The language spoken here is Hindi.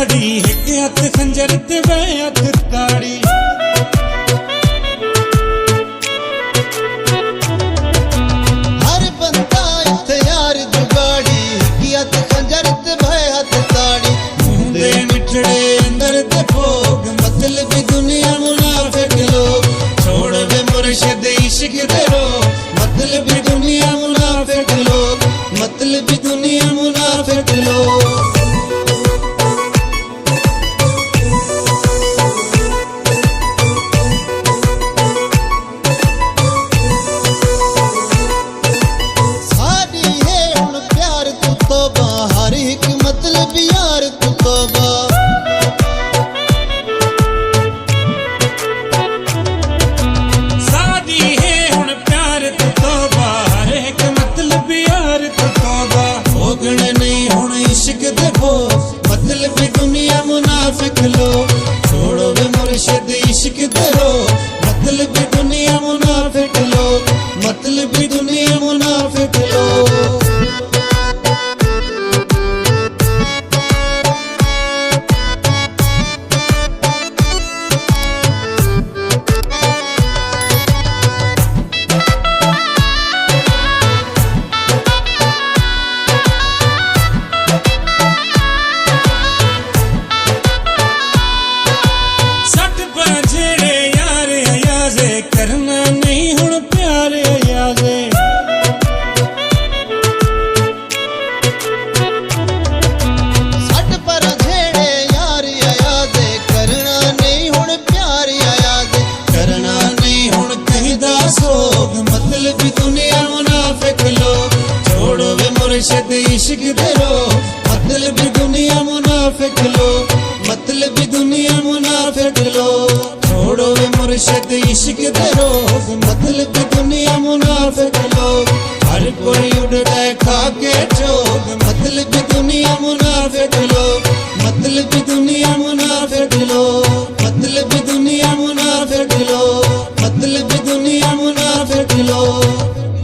साड़ी एक हथ खंजर ते बै हथ ताड़ी हर बंदा इत्थे यार जुगाड़ी एक हथ खंजर ते बै हथ ताड़ी मुंदे मिठड़े अंदर ते भोग मतलब दुनिया मुनाफिक लोग छोड़ वे मुर्शिद इश्क दे रोग मतलब दुनिया मुनाफिक लोग मतलब दुनिया मुनाफिक लोग मतलब दुनिया मुनाफिक लोग छोड़ो वे मुर्शिद इश्क दे रोग मतलब दुनिया मुनाफिक लोग मतलब दुनिया मुनाफिक लोग करना नहीं हुण प्यारे यादे सट पर झेड़े यार यादे करना नहीं हुण प्यार यादे करना नहीं हुण कहदा सोग मतलब दुनिया मुनाफिक लोग छोड़ो वे मुर्शिद इश्क दे रोग मतलब दुनिया मुनाफिक लोग मतलब दुनिया मुनाफिक लोग छोड़ो वे मुर्शिद इश्क दे रोग मतलब दुनिया मुनाफिक लोग हर कोई उड़ रहा खा के चो